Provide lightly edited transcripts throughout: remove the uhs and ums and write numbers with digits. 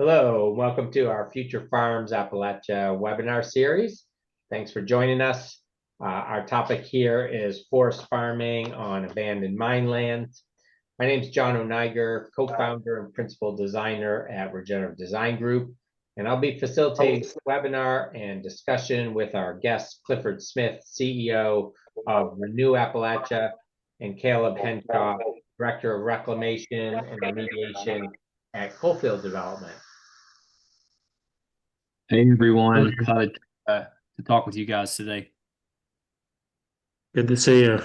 Hello, welcome to our Future Farms Appalachia webinar series. Thanks for joining us. Our topic here is forest farming on abandoned mine lands. My name is John O'Niger, co-founder and principal designer at Regenerative Design Group, and I'll be facilitating this webinar and discussion with our guest, Clifford Smith, CEO of Renew Appalachia, and Caleb Henshaw, Director of Reclamation and Remediation at Coalfield Development. Hey everyone, excited to talk with you guys today. Good to see you.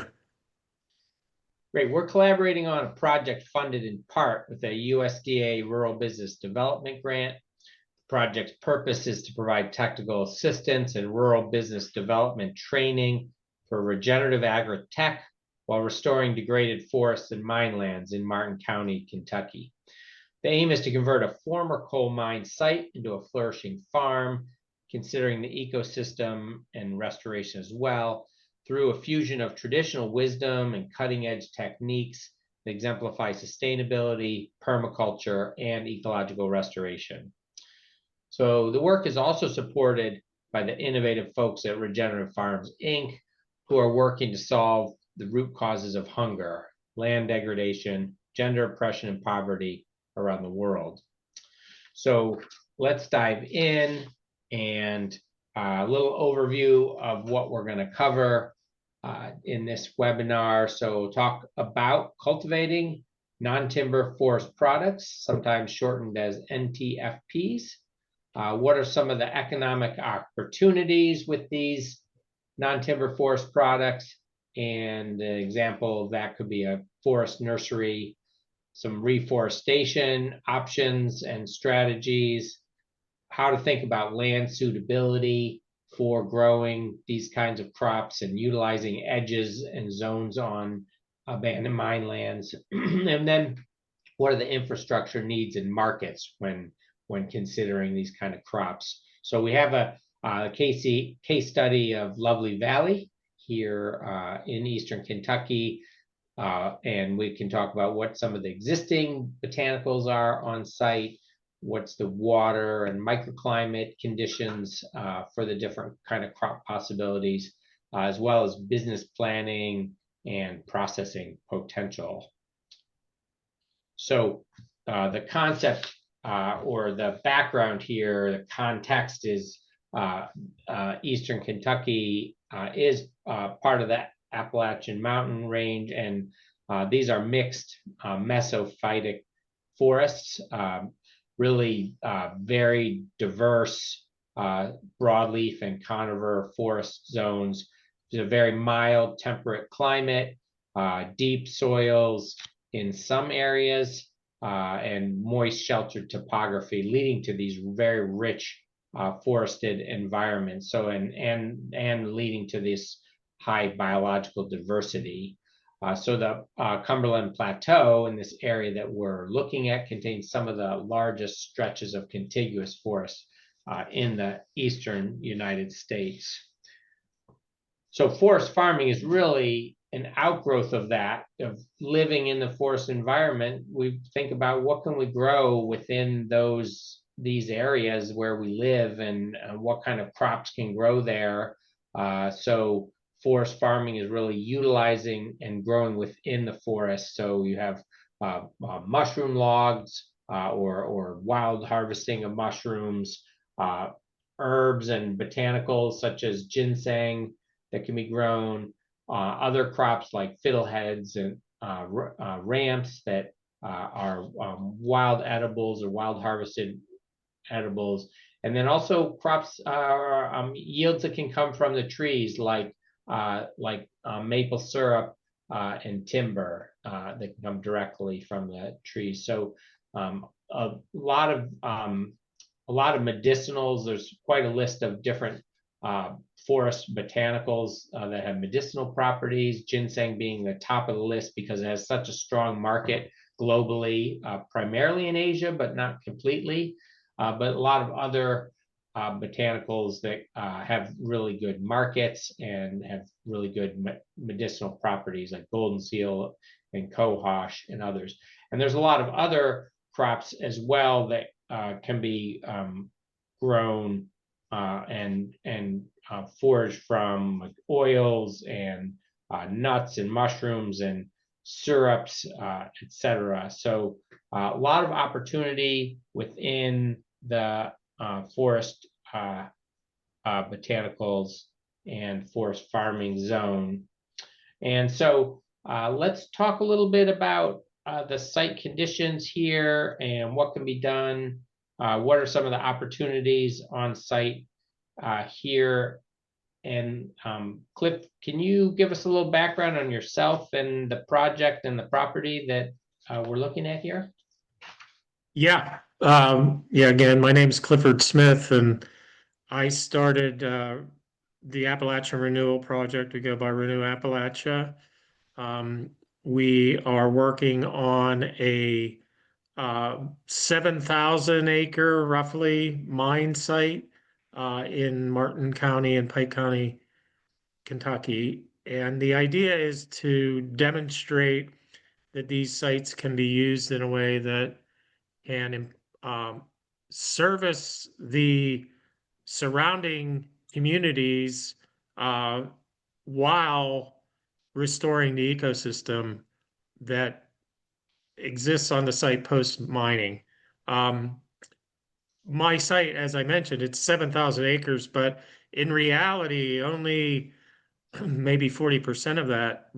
Great. We're collaborating on a project funded in part with a USDA Rural Business Development grant. The project's purpose is to provide technical assistance and rural business development training for regenerative agri-tech while restoring degraded forests and mine lands in Martin County, Kentucky. The aim is to convert a former coal mine site into a flourishing farm, considering the ecosystem and restoration as well, through a fusion of traditional wisdom and cutting-edge techniques that exemplify sustainability, permaculture, and ecological restoration. So the work is also supported by the innovative folks at Regenerative Farms, Inc., who are working to solve the root causes of hunger, land degradation, gender oppression, and poverty around the world. So let's dive in and a little overview of what we're going to cover in this webinar. So talk about cultivating non-timber forest products, sometimes shortened as NTFPs. What are some of the economic opportunities with these non-timber forest products? And an example of that could be a forest nursery, some reforestation options and strategies, how to think about land suitability for growing these kinds of crops and utilizing edges and zones on abandoned mine lands, and then what are the infrastructure needs and markets when considering these kind of crops. So we have a case study of Lovely Valley here in Eastern Kentucky. And we can talk about what some of the existing botanicals are on site, what's the water and microclimate conditions for the different kind of crop possibilities, as well as business planning and processing potential. So the concept or the background here, the context is Eastern Kentucky is part of that Appalachian mountain range, and these are mixed mesophytic forests, really very diverse broadleaf and conifer forest zones. It's a very mild temperate climate, deep soils in some areas, and moist sheltered topography, leading to these very rich forested environments. So and leading to this high biological diversity. So the Cumberland Plateau in this area that we're looking at contains some of the largest stretches of contiguous forest in the eastern United States. So forest farming is really an outgrowth of that, of living in the forest environment. We think about what can we grow within these areas where we live, and what kind of crops can grow there. So forest farming is really utilizing and growing within the forest. So you have mushroom logs or wild harvesting of mushrooms, herbs and botanicals such as ginseng that can be grown, other crops like fiddleheads and ramps that are wild edibles or wild harvested edibles. And then also crops yields that can come from the trees like maple syrup and timber that can come directly from the trees. So a lot of medicinals. There's quite a list of different forest botanicals that have medicinal properties, ginseng being the top of the list because it has such a strong market globally, primarily in Asia, but not completely. But a lot of other botanicals that have really good markets and have really good medicinal properties like golden seal and cohosh and others. And there's a lot of other crops as well that can be grown and foraged from, like oils and nuts and mushrooms and syrups, etc. So a lot of opportunity within the forest botanicals and forest farming zone. And so let's talk a little bit about the site conditions here and what can be done. What are some of the opportunities on site here? And Cliff, can you give us a little background on yourself and the project and the property that we're looking at here? Yeah. Again, my name is Clifford Smith, and I started the Appalachian Renewal Project. We go by Renew Appalachia. We are working on a 7,000 acre roughly mine site in Martin County and Pike County, Kentucky. And the idea is to demonstrate that these sites can be used in a way that can service the surrounding communities while restoring the ecosystem that exists on the site post mining. My site, as I mentioned, it's 7,000 acres, but in reality, only maybe 40% of that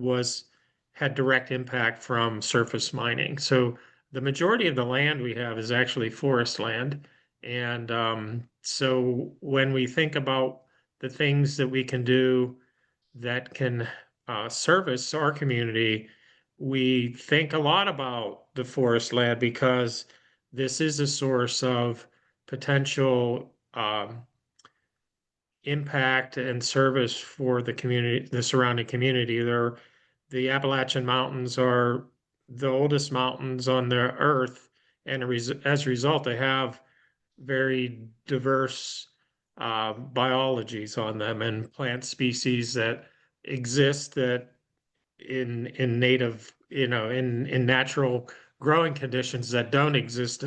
had direct impact from surface mining. So the majority of the land we have is actually forest land. And so when we think about the things that we can do that can service our community, we think a lot about the forest land because this is a source of potential impact and service for the community, the surrounding community. The Appalachian Mountains are the oldest mountains on the earth, and as a result, they have very diverse biologies on them and plant species that exist that in native, in natural growing conditions that don't exist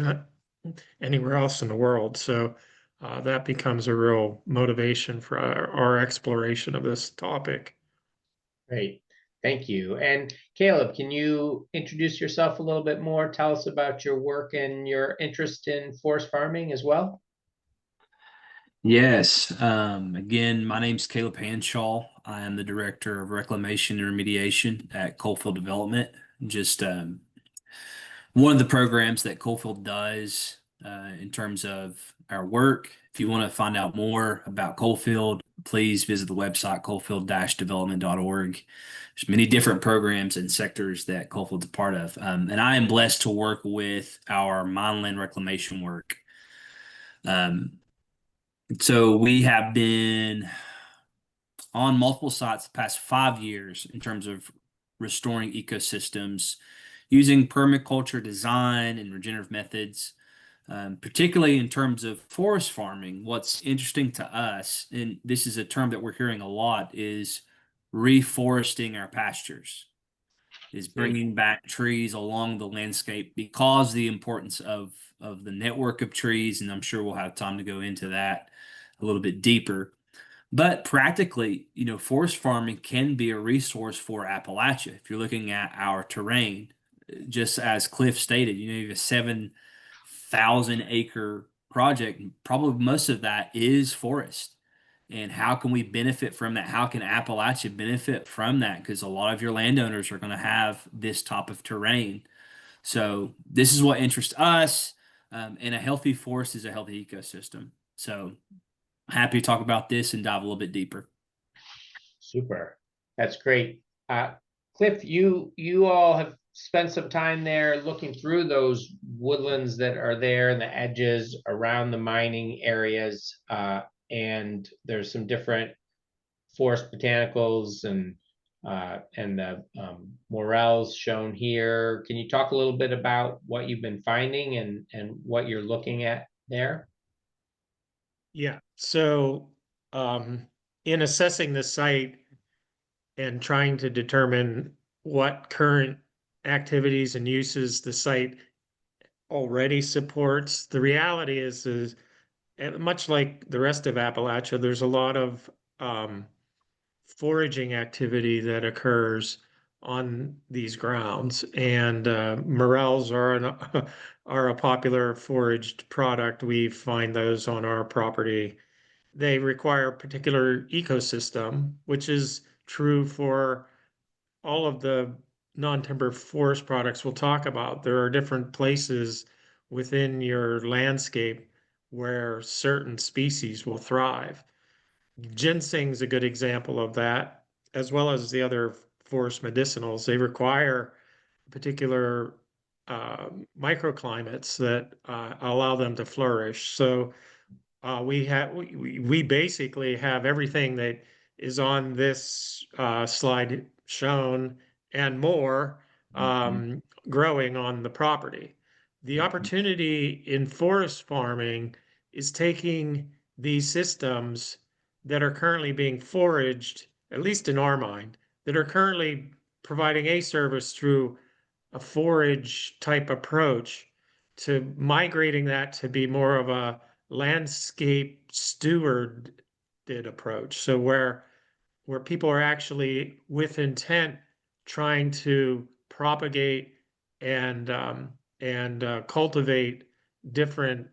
anywhere else in the world. So that becomes a real motivation for our exploration of this topic. Great, thank you. And Caleb, can you introduce yourself a little bit more? Tell us about your work and your interest in forest farming as well. Yes. Again, my name's Caleb Hanshaw. I am the Director of Reclamation and Remediation at Coalfield Development. Just one of the programs that Coalfield does in terms of our work. If you want to find out more about Coalfield, please visit the website coalfield-development.org. There's many different programs and sectors that Coalfield's a part of. And I am blessed to work with our mineland reclamation work. So we have been on multiple sites the past 5 years in terms of restoring ecosystems using permaculture design and regenerative methods, particularly in terms of forest farming. What's interesting to us, and this is a term that we're hearing a lot, is reforesting our pastures, is bringing back trees along the landscape because the importance of the network of trees, and I'm sure we'll have time to go into that a little bit deeper. But practically, forest farming can be a resource for Appalachia. If you're looking at our terrain, just as Cliff stated, you have a 7,000 acre project. Probably most of that is forest. And how can we benefit from that? How can Appalachia benefit from that? Because a lot of your landowners are going to have this type of terrain. So this is what interests us. And a healthy forest is a healthy ecosystem. So happy to talk about this and dive a little bit deeper. Super, that's great. Cliff, you all have spent some time there looking through those woodlands that are there and the edges around the mining areas, and there's some different forest botanicals and the morels shown here. Can you talk a little bit about what you've been finding and what you're looking at there? Yeah. So in assessing the site and trying to determine what current activities and uses the site already supports. The reality is much like the rest of Appalachia, there's a lot of foraging activity that occurs on these grounds, and morels are a popular foraged product. We find those on our property. They require a particular ecosystem, which is true for all of the non-timber forest products we'll talk about. There are different places within your landscape where certain species will thrive. Ginseng's a good example of that, as well as the other forest medicinals. They require particular microclimates that allow them to flourish. So we basically have everything that is on this slide shown and more growing on the property. The opportunity in forest farming is taking these systems that are currently being foraged, at least in our mind, that are currently providing a service through a forage type approach, to migrating that to be more of a landscape stewarded approach. So where people are actually with intent trying to propagate and cultivate different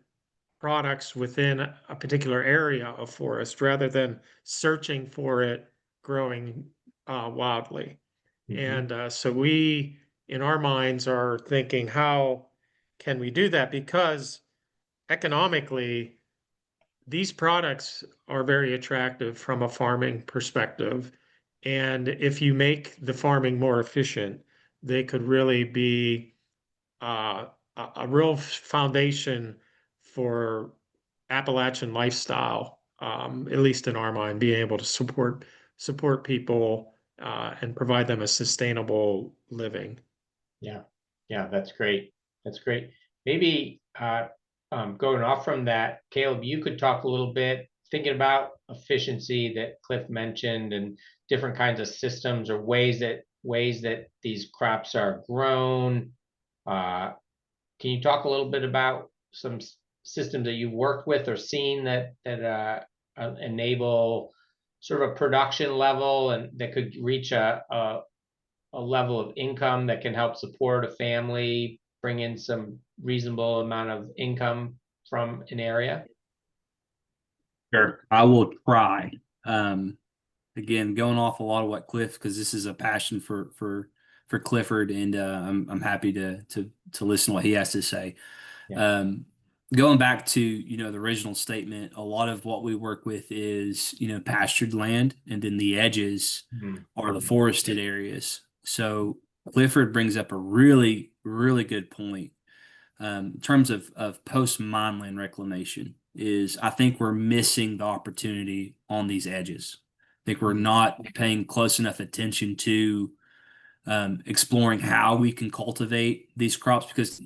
products within a particular area of forest rather than searching for it growing wildly. And so we, in our minds, are thinking, how can we do that? Because economically, these products are very attractive from a farming perspective. And if you make the farming more efficient, they could really be a real foundation for Appalachian lifestyle, at least in our mind, being able to support people and provide them a sustainable living. Yeah, yeah, that's great. That's great. Maybe going off from that, Caleb, you could talk a little bit, thinking about efficiency that Cliff mentioned and different kinds of systems or ways that these crops are grown. Can you talk a little bit about some systems that you've worked with or seen that enable sort of a production level and that could reach a level of income that can help support a family, bring in some reasonable amount of income from an area? Sure, I will try. Again, going off a lot of what Cliff, because this is a passion for Clifford, and I'm happy to listen to what he has to say. Yeah. Going back to the original statement, a lot of what we work with is pastured land, and then the edges are the forested areas. So Clifford brings up a really good point in terms of post mine land reclamation. Is I think we're missing the opportunity on these edges. I think we're not paying close enough attention to exploring how we can cultivate these crops, because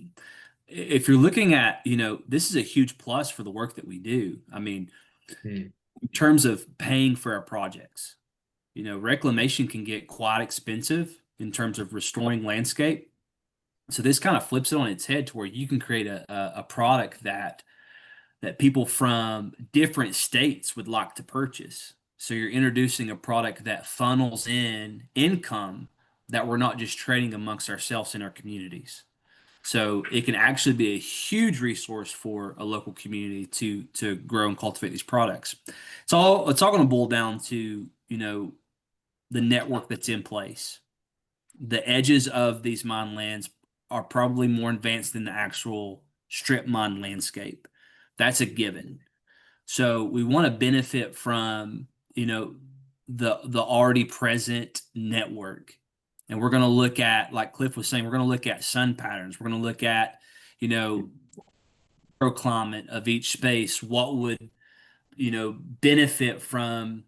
if you're looking at, this is a huge plus for the work that we do. I mean, in terms of paying for our projects, reclamation can get quite expensive in terms of restoring landscape. So this kind of flips it on its head to where you can create a product that people from different states would like to purchase. So you're introducing a product that funnels in income that we're not just trading amongst ourselves in our communities. So it can actually be a huge resource for a local community to grow and cultivate these products. It's all going to boil down to, the network that's in place. The edges of these mine lands are probably more advanced than the actual strip mine landscape. That's a given. So we want to benefit from, the already present network. And we're going to look at, like Cliff was saying, we're going to look at sun patterns. We're going to look at, microclimate of each space. What would, benefit from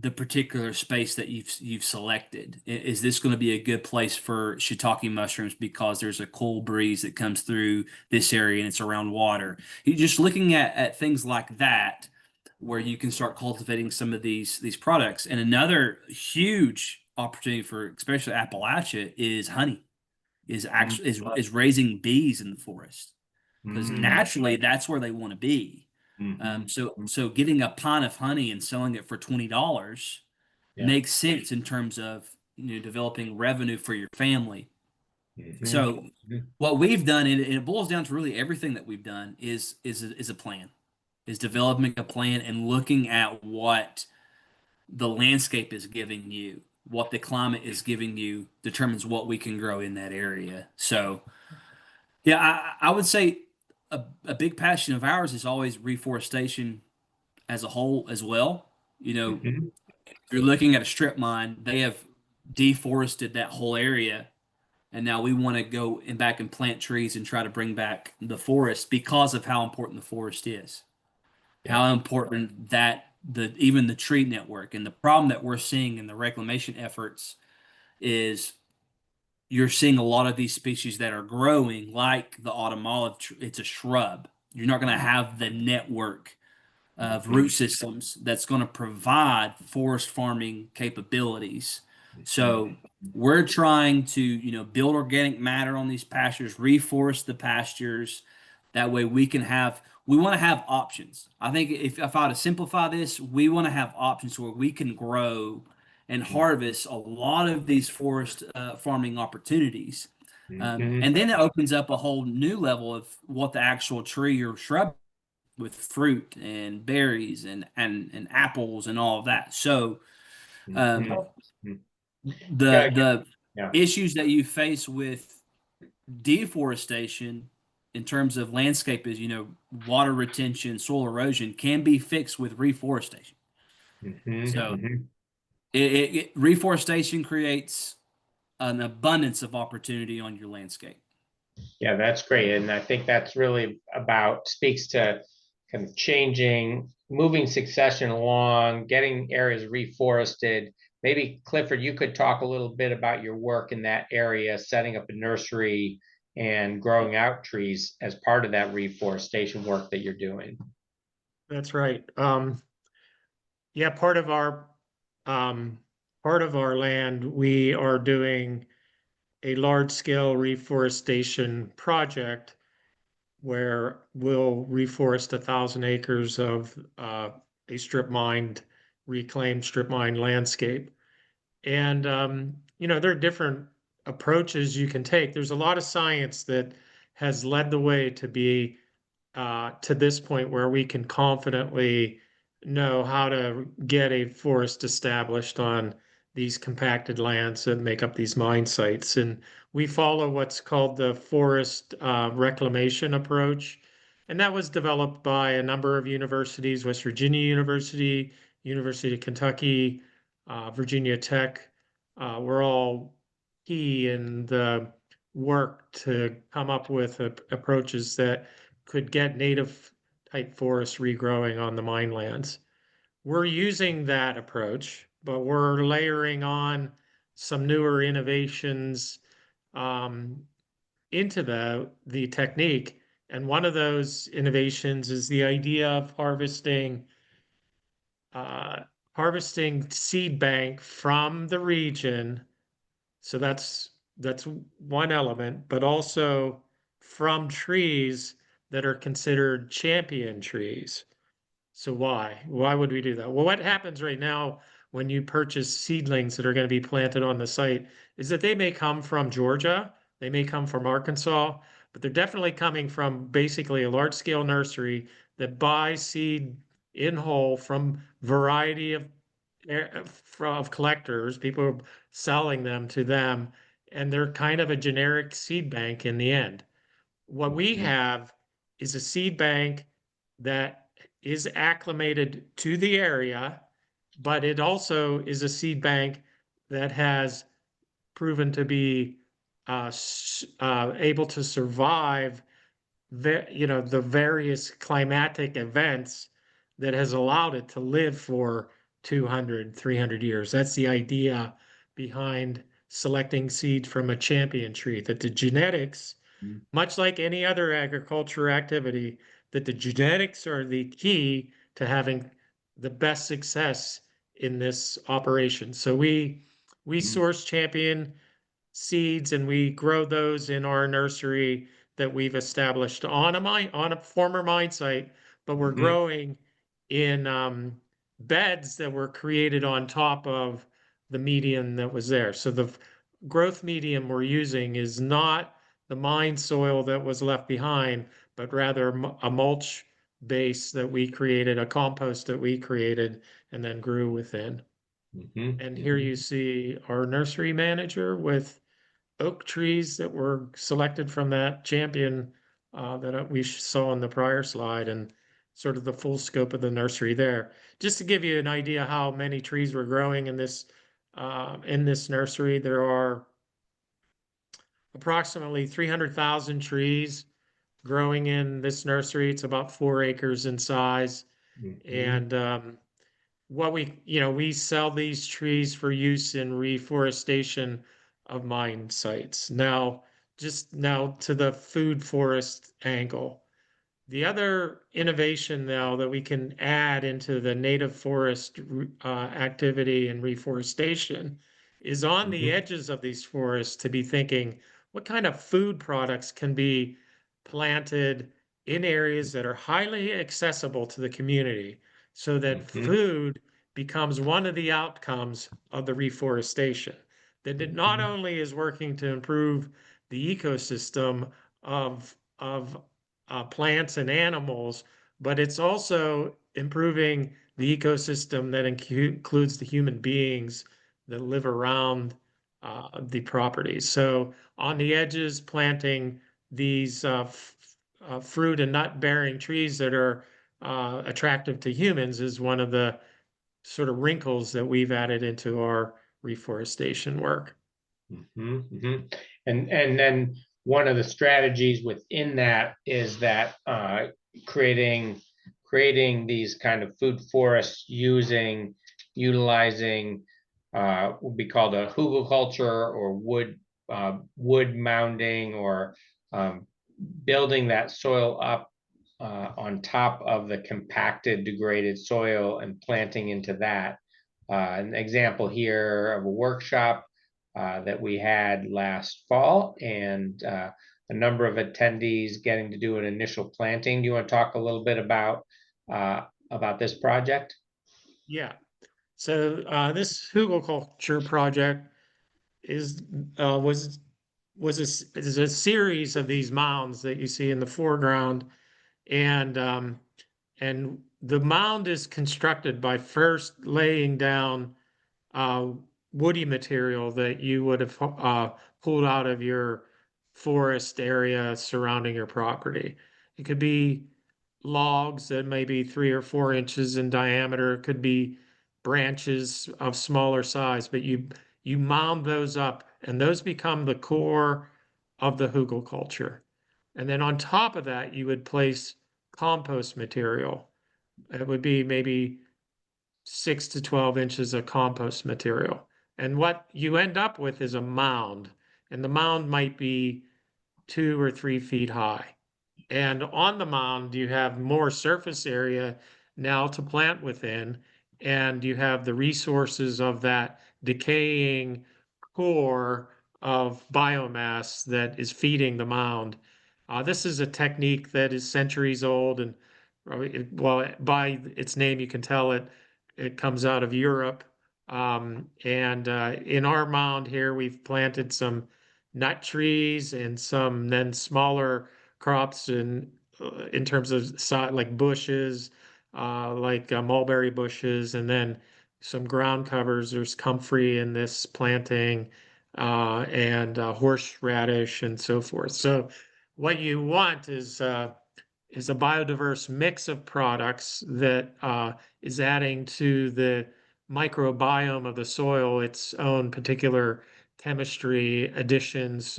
the particular space that you've selected? Is this going to be a good place for shiitake mushrooms because there's a cool breeze that comes through this area and it's around water? You're just looking at things like that, where you can start cultivating some of these products. And another huge opportunity for especially Appalachia is honey, is raising bees in the forest. because naturally that's where they want to be. So getting a pint of honey and selling it for $20 makes sense in terms of developing revenue for your family. So what we've done, and it boils down to really everything that we've done, is a plan, is developing a plan and looking at what the landscape is giving you, what the climate is giving you, determines what we can grow in that area. So yeah, I would say a big passion of ours is always reforestation as a whole as well. If you're looking at a strip mine, they have deforested that whole area, and now we want to go and back and plant trees and try to bring back the forest because of how important the forest is. How important that even the tree network, and the problem that we're seeing in the reclamation efforts is you're seeing a lot of these species that are growing, like the autumn olive. It's a shrub. You're not going to have the network of root systems that's going to provide forest farming capabilities. So we're trying to, build organic matter on these pastures, reforest the pastures. That way we want to have options. I think if I were to simplify this, we want to have options where we can grow and harvest a lot of these forest farming opportunities. And then it opens up a whole new level of what the actual tree or shrub with fruit and berries and apples and all of that. So the issues that you face with deforestation in terms of landscape is, water retention, soil erosion can be fixed with reforestation. So reforestation creates an abundance of opportunity on your landscape. Yeah, that's great. And I think that's really speaks to kind of moving succession along, getting areas reforested. Maybe Clifford, you could talk a little bit about your work in that area, setting up a nursery and growing out trees as part of that reforestation work that you're doing. That's right. Yeah, part of our land, we are doing a large-scale reforestation project where we'll reforest 1,000 acres of a reclaimed strip mine landscape. And there are different approaches you can take. There's a lot of science that has led the way to be to this point where we can confidently know how to get a forest established on these compacted lands that make up these mine sites. And we follow what's called the forest reclamation approach. And that was developed by a number of universities, West Virginia University, University of Kentucky, Virginia Tech. We're all key in the work to come up with approaches that could get native type forests regrowing on the mine lands. We're using that approach, but we're layering on some newer innovations into the technique. And one of those innovations is the idea of harvesting seed bank from the region. So that's one element, but also from trees that are considered champion trees. So why? Why would we do that? Well, what happens right now when you purchase seedlings that are going to be planted on the site is that they may come from Georgia, they may come from Arkansas, but they're definitely coming from basically a large-scale nursery that buys seed in whole from variety of collectors, people are selling them to them, and they're kind of a generic seed bank in the end. What we have is a seed bank that is acclimated to the area, but it also is a seed bank that has proven to be able to survive the various climatic events that has allowed it to live for 200, 300 years. That's the idea behind selecting seed from a champion tree, that the genetics, much like any other agriculture activity, that the genetics are the key to having the best success in this operation. So we source champion seeds and we grow those in our nursery that we've established on a former mine site, but we're Mhm. growing in beds that were created on top of the medium that was there. So the growth medium we're using is not the mine soil that was left behind, but rather a mulch base that we created, a compost that we created and then grew within. Mhm. And here you see our nursery manager with oak trees that were selected from that champion that we saw in the prior slide, and sort of the full scope of the nursery there. Just to give you an idea how many trees were growing in this nursery, there are approximately 300,000 trees growing in this nursery. It's about 4 acres in size. Mhm. And we sell these trees for use in reforestation of mine sites. Now, just now to the food forest angle. The other innovation now that we can add into the native forest activity and reforestation is on the Mhm. edges of these forests to be thinking what kind of food products can be planted in areas that are highly accessible to the community so that Mhm. food becomes one of the outcomes of the reforestation. That it not Mhm. only is working to improve the ecosystem of plants and animals, but it's also improving the ecosystem that includes the human beings that live around the properties. So on the edges, planting these fruit and nut bearing trees that are attractive to humans is one of the sort of wrinkles that we've added into our reforestation work. Mhm. Mhm. And then one of the strategies within that is that creating these kind of food forests utilizing would be called a hugelkultur, or wood mounding, or um, building that soil up on top of the compacted degraded soil and planting into that. An example here of a workshop that we had last fall, and a number of attendees getting to do an initial planting. Do you want to talk a little bit about this project? Yeah. So this hugelkultur project is uh, was is a series of these mounds that you see in the foreground, and the mound is constructed by first laying down uh, woody material that you would have pulled out of your forest area surrounding your property. It could be logs that may be 3 or 4 inches in diameter. It could be branches of smaller size, but you mound those up, and those become the core of the hugelkultur. And then on top of that, you would place compost material. It would be maybe 6 to 12 inches of compost material. And what you end up with is a mound, and the mound might be 2 or 3 feet high. And on the mound, you have more surface area now to plant within, and you have the resources of that decaying core of biomass that is feeding the mound. This is a technique that is centuries old, and well, by its name, you can tell it comes out of Europe. And in our mound here, we've planted some nut trees and some then smaller crops in terms of like bushes, like mulberry bushes, and then some ground covers. There's comfrey in this planting, and horseradish and so forth. So what you want is a biodiverse mix of products that is adding to the microbiome of the soil its own particular chemistry additions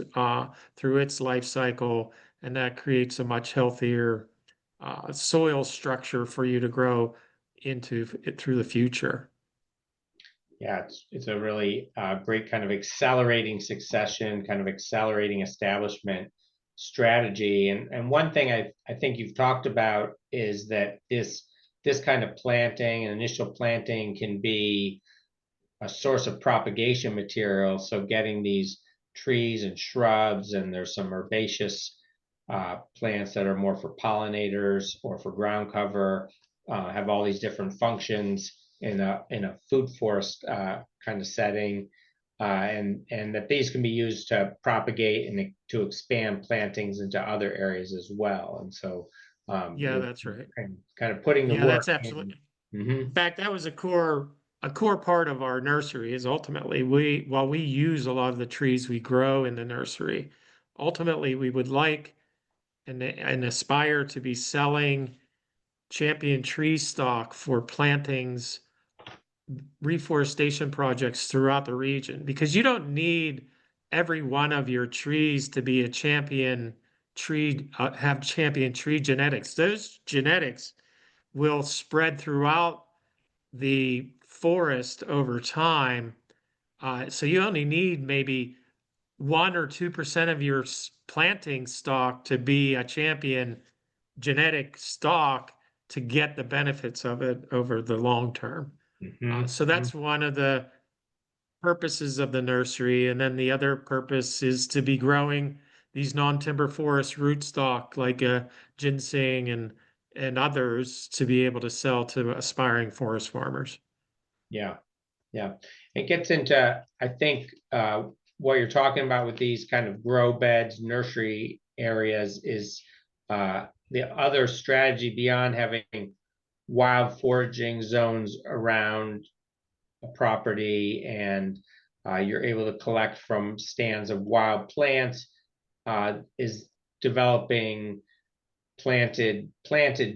through its life cycle, and that creates a much healthier soil structure for you to grow into through the future. Yeah, it's a really great kind of accelerating succession, kind of accelerating establishment strategy. And one thing I think you've talked about is that this kind of planting and initial planting can be a source of propagation material. So getting these trees and shrubs, and there's some herbaceous plants that are more for pollinators or for ground cover, have all these different functions in a food forest kind of setting, and that these can be used to propagate and to expand plantings into other areas as well. And so, Yeah, that's right. kind of putting the Yeah, work that's absolutely. in. Mhm. In fact, that was a core part of our nursery is ultimately while we use a lot of the trees we grow in the nursery, ultimately we would like and aspire to be selling champion tree stock for plantings, reforestation projects throughout the region, because you don't need every one of your trees to be a champion tree, have champion tree genetics. Those genetics will spread throughout the forest over time. So you only need maybe 1 or 2% of your planting stock to be a champion genetic stock to get the benefits of it over the long term. Mhm. So that's one of the purposes of the nursery. And then the other purpose is to be growing these non-timber forest rootstock like ginseng and others to be able to sell to aspiring forest farmers. Yeah, yeah. It gets into, I think, what you're talking about with these kind of grow beds, nursery areas is the other strategy beyond having wild foraging zones around a property, and you're able to collect from stands of wild plants, is developing planted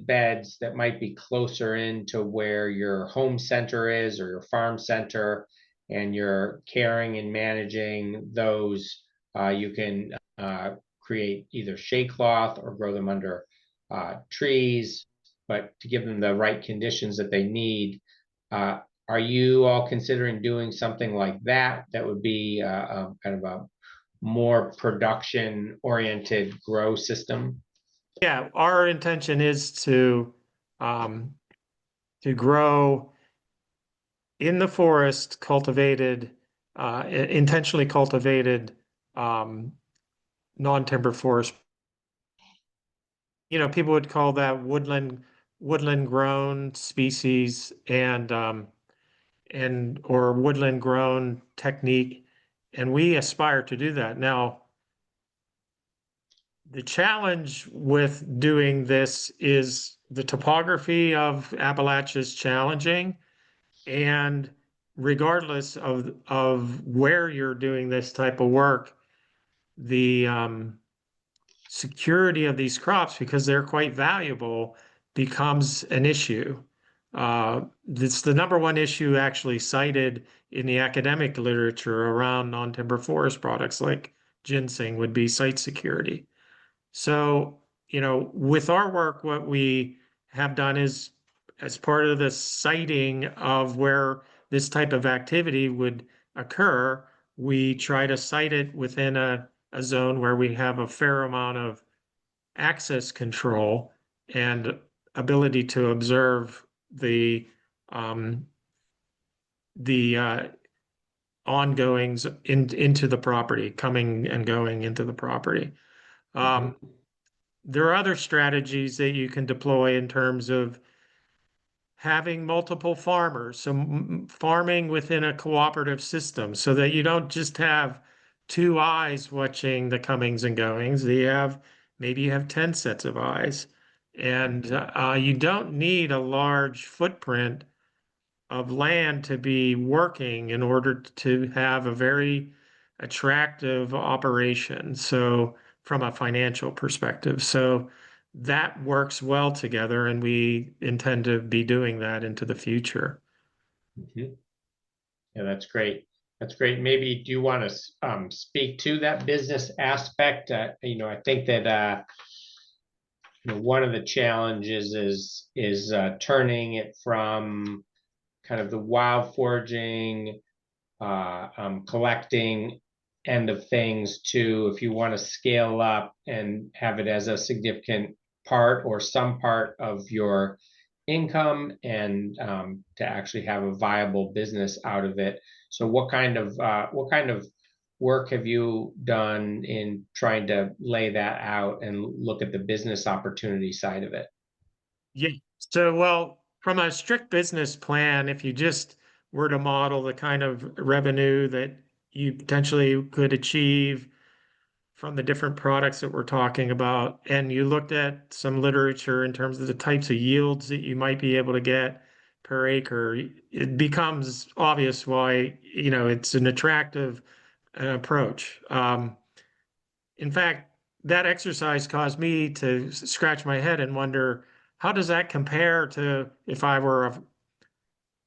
beds that might be closer into where your home center is or your farm center, and you're caring and managing those. You can create either shade cloth or grow them under trees, but to give them the right conditions that they need. Are you all considering doing something like that? That would be kind of a more production oriented grow system. Yeah, our intention is um, to grow in the forest cultivated, intentionally cultivated non-timber forest. You know, people would call that woodland grown species and or woodland grown technique, and we aspire to do that. Now, the challenge with doing this is the topography of Appalachia is challenging, and regardless of where you're doing this type of work, the security of these crops, because they're quite valuable, becomes an issue. It's the number one issue actually cited in the academic literature around non-timber forest products like ginseng would be site security. So, you know, with our work, what we have done is, as part of the siting of where this type of activity would occur, we try to site it within a zone where we have a fair amount of access control and ability to observe um, the ongoings into the property, coming and going into the property. Um, There are other strategies that you can deploy in terms of having multiple farmers, so farming within a cooperative system so that you don't just have two eyes watching the comings and goings. Maybe you have 10 sets of eyes. And you don't need a large footprint of land to be working in order to have a very attractive operation. So from a financial perspective. So that works well together, and we intend to be doing that into the future. Mhm. Yeah, that's great. That's great. Maybe do you want to speak to that business aspect? I think that one of the challenges is turning it from kind of the wild foraging, collecting end of things to, if you want to scale up and have it as a significant part or some part of your income, and to actually have a viable business out of it. So what kind of work have you done in trying to lay that out and look at the business opportunity side of it? Yeah. So, well, from a strict business plan, if you just were to model the kind of revenue that you potentially could achieve from the different products that we're talking about, and you looked at some literature in terms of the types of yields that you might be able to get per acre, it becomes obvious why, it's an attractive approach. In fact, that exercise caused me to scratch my head and wonder, how does that compare to if I were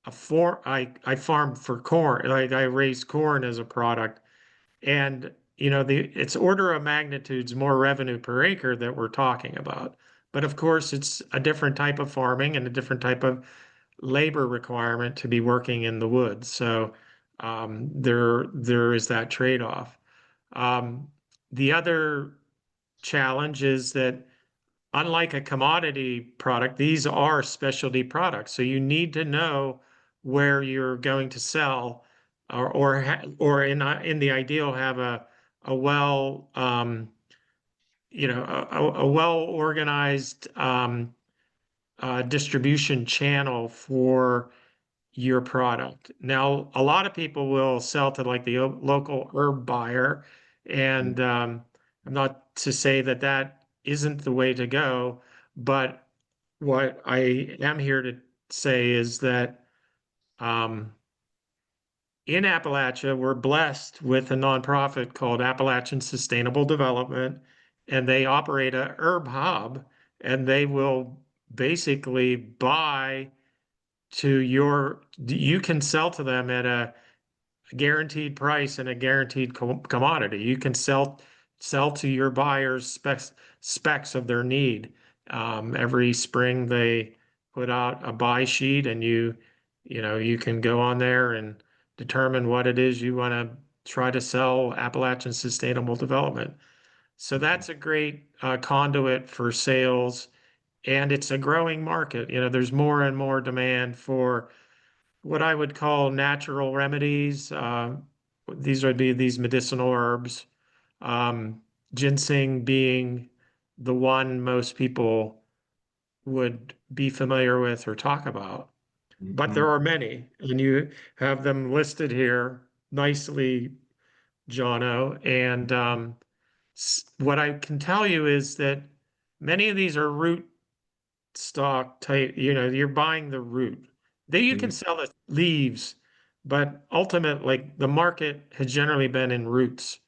I farmed for corn, like I raised corn as a product, and it's order of magnitudes more revenue per acre that we're talking about. But of course, it's a different type of farming and a different type of labor requirement to be working in the woods. So there is that trade-off. The other challenge is that unlike a commodity product, these are specialty products. So you need to know where you're going to sell, or in the ideal have a well a well organized distribution channel for your product. Now, a lot of people will sell to like the local herb buyer, and I'm not to say that that isn't the way to go, but what I am here to say is that um, in Appalachia, we're blessed with a nonprofit called Appalachian Sustainable Development, and they operate a herb hub, and they will basically buy you can sell to them at a guaranteed price and a guaranteed commodity. You can sell to your buyers specs of their need. Every spring they put out a buy sheet, and you can go on there and determine what it is you want to try to sell Appalachian Sustainable Development. So that's a great conduit for sales, and it's a growing market. There's more and more demand for what I would call natural remedies. These would be these medicinal herbs, um, ginseng being the one most people would be familiar with or talk about. But there are many, and you have them listed here nicely, Jono. And what I can tell you is that many of these are root stock type, you're buying the root. Then you can sell the leaves, but ultimately the market has generally been in roots.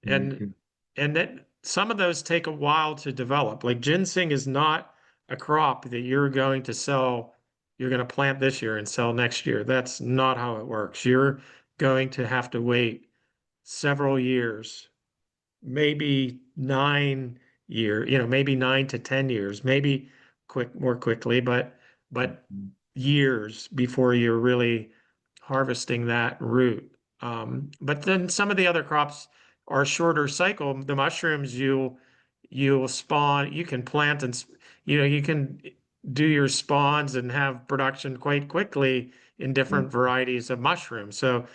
And and that some of those take a while to develop. Like ginseng is not a crop that you're going to plant this year and sell next year. That's not how it works. You're going to have to wait several years, maybe 9 years, maybe 9 to 10 years, maybe more quickly, but years before you're really harvesting that root. But then some of the other crops are shorter cycle. The mushrooms you'll spawn, you can plant and you can do your spawns and have production quite quickly in different varieties of mushrooms. So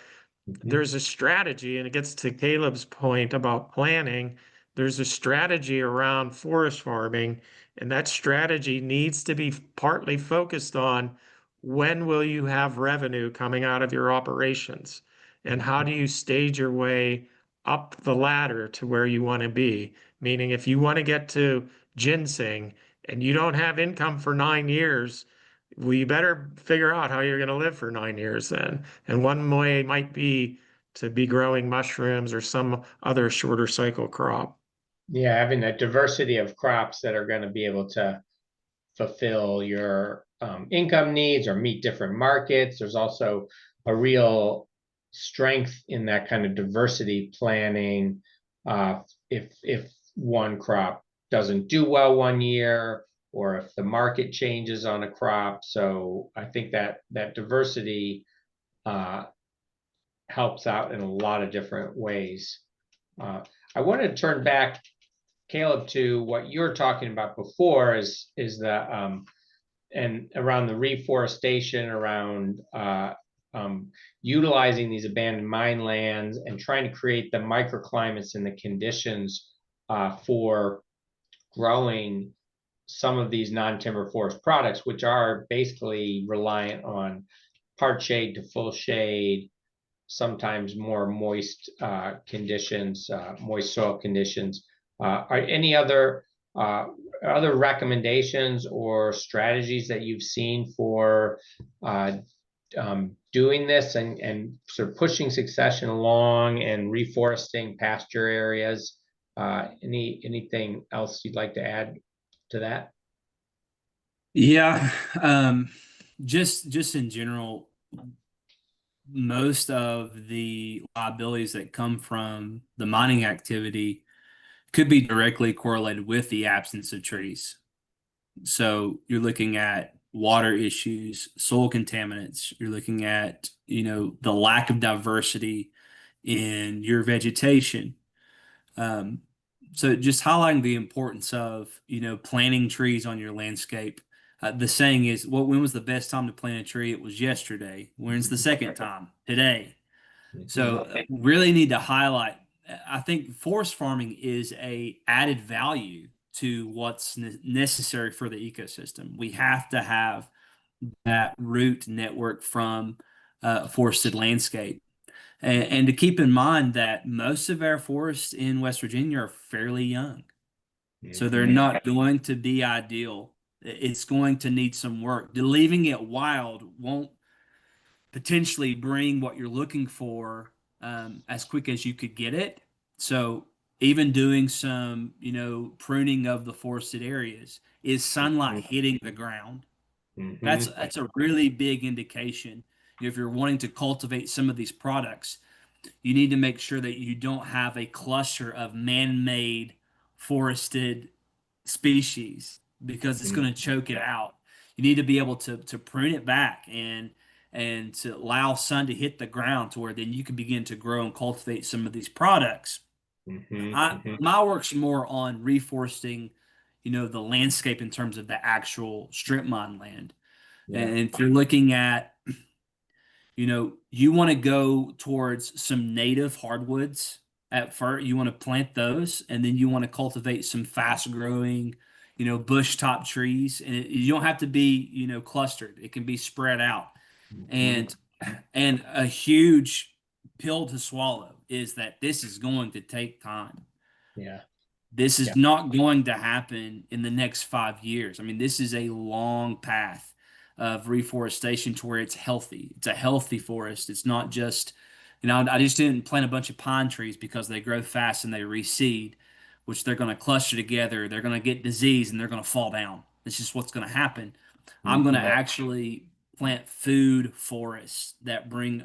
there's a strategy, and it gets to Caleb's point about planning. There's a strategy around forest farming, and that strategy needs to be partly focused on when will you have revenue coming out of your operations, and how do you stage your way up the ladder to where you want to be? Meaning, if you want to get to ginseng and you don't have income for 9 years, well, you better figure out how you're going to live for 9 years then. And one way might be to be growing mushrooms or some other shorter cycle crop. Yeah, having a diversity of crops that are going to be able to fulfill your income needs or meet different markets. There's also a real strength in that kind of diversity planning. If one crop doesn't do well one year, or if the market changes on a crop. So I think that diversity helps out in a lot of different ways. I want to turn back, Caleb, to what you were talking about before is the and around the reforestation, around utilizing these abandoned mine lands and trying to create the microclimates and the conditions for growing some of these non-timber forest products, which are basically reliant on part shade to full shade, sometimes more moist conditions, moist soil conditions. Are any other recommendations or strategies that you've seen for doing this and sort of pushing succession along and reforesting pasture areas? Anything else you'd like to add to that? Yeah, just in general, most of the liabilities that come from the mining activity could be directly correlated with the absence of trees. So you're looking at water issues, soil contaminants, you're looking at, the lack of diversity in your vegetation. So just highlighting the importance of, planting trees on your landscape. The saying is, well, when was the best time to plant a tree? It was yesterday. When's the second time? Today. So really need to highlight, I think forest farming is a added value to what's necessary for the ecosystem. We have to have that root network from forested landscape. And to keep in mind that most of our forests in West Virginia are fairly young. So they're not going to be ideal. It's going to need some work. Leaving it wild won't potentially bring what you're looking for as quick as you could get it. So even doing some, pruning of the forested areas, is sunlight hitting the ground? That's a really big indication. If you're wanting to cultivate some of these products, you need to make sure that you don't have a cluster of man-made forested species because it's going to choke it out. You need to be able to prune it back and to allow sun to hit the ground to where then you can begin to grow and cultivate some of these products. My work's more on reforesting, the landscape in terms of the actual strip mine land. Yeah. And if you're looking at, you want to go towards some native hardwoods at first. You want to plant those, and then you want to cultivate some fast growing, bush top trees. And you don't have to be, clustered. It can be spread out. And a huge pill to swallow is that this is going to take time. Yeah. This is not going to happen in the next 5 years. I mean, this is a long path of reforestation to where it's healthy. It's a healthy forest. It's not just, I just didn't plant a bunch of pine trees because they grow fast and they reseed, which they're going to cluster together. They're going to get disease and they're going to fall down. It's just what's going to happen. I'm going to actually plant food forests that bring,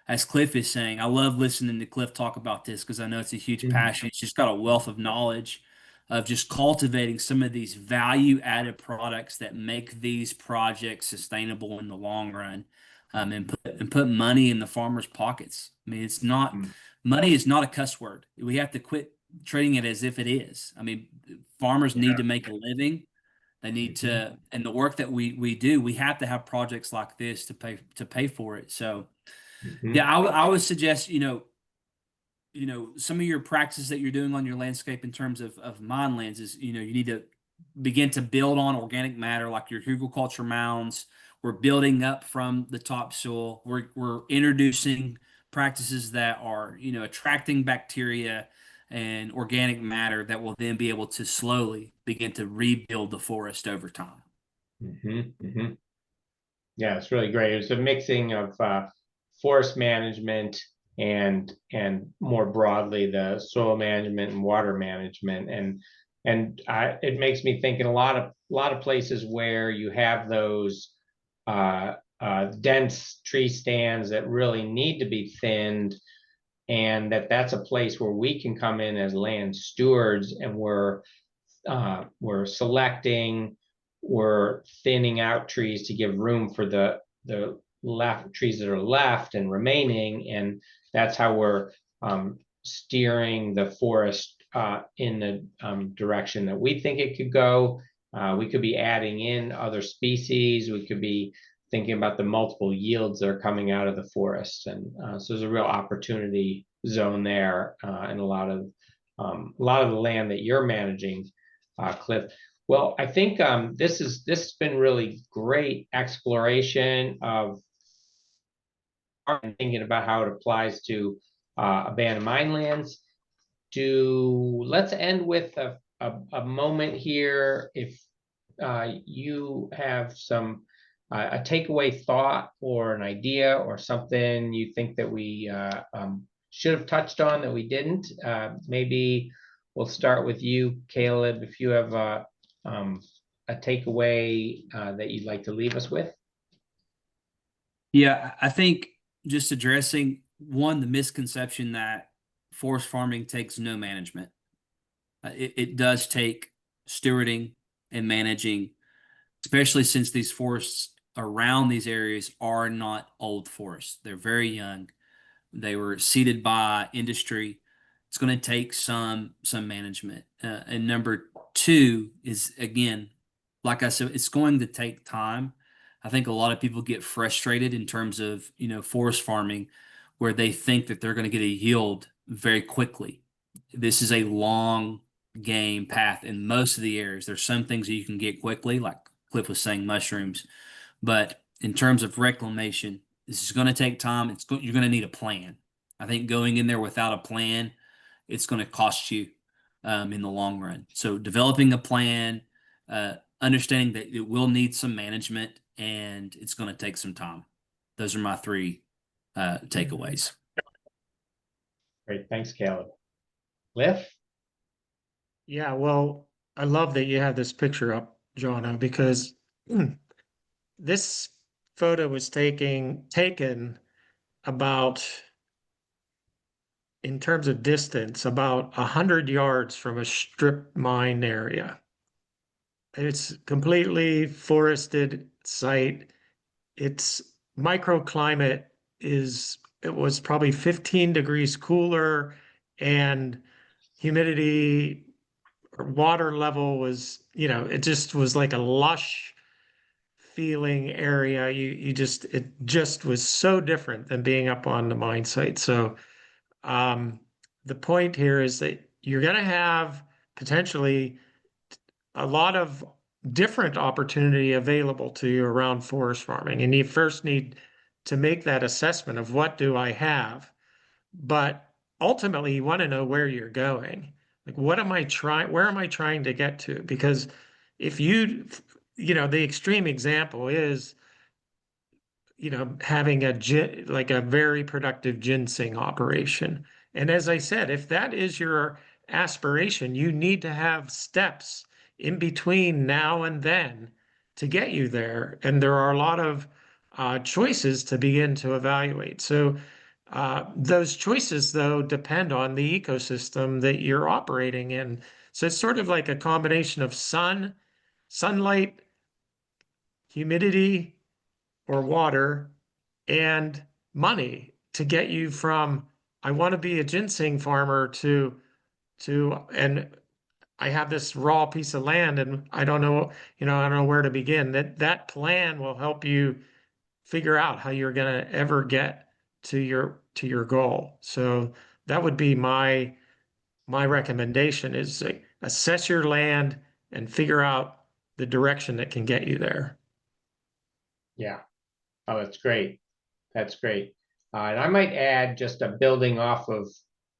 as Cliff is saying, I love listening to Cliff talk about this because I know it's a huge passion. He's just got a wealth of knowledge of just cultivating some of these value-added products that make these projects sustainable in the long run, and put money in the farmers' pockets. I mean, it's not money is not a cuss word. We have to quit treating it as if it is. I mean, farmers need to make a living. They need to, and the work that we do, we have to have projects like this to pay for it. So, yeah, I would suggest, some of your practices that you're doing on your landscape in terms of mine lands is, you need to begin to build on organic matter like your hugelkultur mounds. We're building up from the topsoil. We're introducing practices that are, attracting bacteria and organic matter that will then be able to slowly begin to rebuild the forest over time. Yeah, it's really great. It's a mixing of forest management and more broadly the soil management and water management, and it makes me think in a lot of places where you have those dense tree stands that really need to be thinned, and that's a place where we can come in as land stewards, and we're selecting, we're thinning out trees to give room for the left trees that are left and remaining, and that's how we're steering the forest in the direction that we think it could go. We could be adding in other species. We could be thinking about the multiple yields that are coming out of the forest. And so there's a real opportunity zone there, and a lot of the land that you're managing, Cliff. Well, I think this has been really great exploration of thinking about how it applies to abandoned mine lands. Let's end with a moment here. If you have some a takeaway thought or an idea or something you think that we should have touched on that we didn't, maybe we'll start with you, Caleb, if you have a takeaway that you'd like to leave us with. Yeah, I think just addressing one, the misconception that forest farming takes no management. It does take stewarding and managing, especially since these forests around these areas are not old forests. They're very young. They were seeded by industry. It's going to take some management. And number two is, again, like I said, it's going to take time. I think a lot of people get frustrated in terms of, forest farming, where they think that they're going to get a yield very quickly. This is a long game path in most of the areas. There's some things that you can get quickly, like Cliff was saying, mushrooms. But in terms of reclamation, this is going to take time. You're going to need a plan. I think going in there without a plan, it's going to cost you in the long run. So developing a plan, understanding that it will need some management, and it's going to take some time. Those are my three takeaways. Great. Thanks, Caleb. Cliff? Yeah, well, I love that you have this picture up, Jono, because this photo was taken about, in terms of distance, about 100 yards from a strip mine area. It's completely forested site. Its microclimate it was probably 15 degrees cooler, and humidity or water level was, it just was like a lush feeling area. It just was so different than being up on the mine site. So the point here is that you're going to have potentially a lot of different opportunity available to you around forest farming. And you first need to make that assessment of what do I have? But ultimately, you want to know where you're going. Like, where am I trying to get to? Because if the extreme example is, having a very productive ginseng operation. And as I said, if that is your aspiration, you need to have steps in between now and then to get you there. And there are a lot of choices to begin to evaluate. So those choices, though, depend on the ecosystem that you're operating in. So it's sort of like a combination of sunlight, humidity, or water, and money to get you from, I want to be a ginseng farmer to, and I have this raw piece of land and I don't know, I don't know where to begin. That plan will help you figure out how you're going to ever get to your goal. So that would be my recommendation, is assess your land and figure out the direction that can get you there. Yeah. Oh, that's great. That's great. And I might add, just a building off of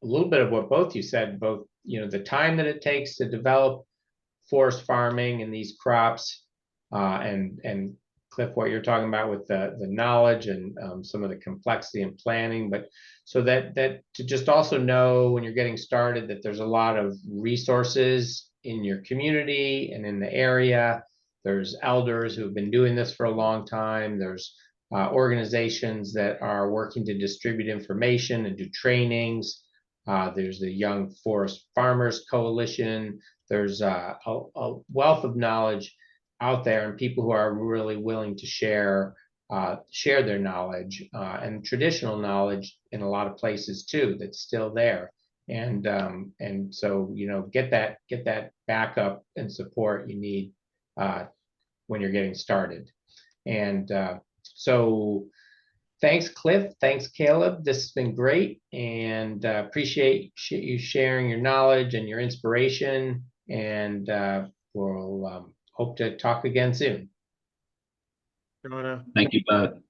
a little bit of what both you said, both, the time that it takes to develop forest farming and these crops, and Cliff, what you're talking about with the knowledge and some of the complexity and planning, but so that to just also know when you're getting started that there's a lot of resources in your community and in the area. There's elders who have been doing this for a long time. There's organizations that are working to distribute information and do trainings. There's the Young Forest Farmers Coalition. There's a wealth of knowledge out there, and people who are really willing to share their knowledge and traditional knowledge in a lot of places too. That's still there, and so get that backup and support you need when you're getting started. And So thanks, Cliff. Thanks, Caleb. This has been great, and appreciate you sharing your knowledge and your inspiration. And we'll hope to talk again soon. You wanna Thank you, bud.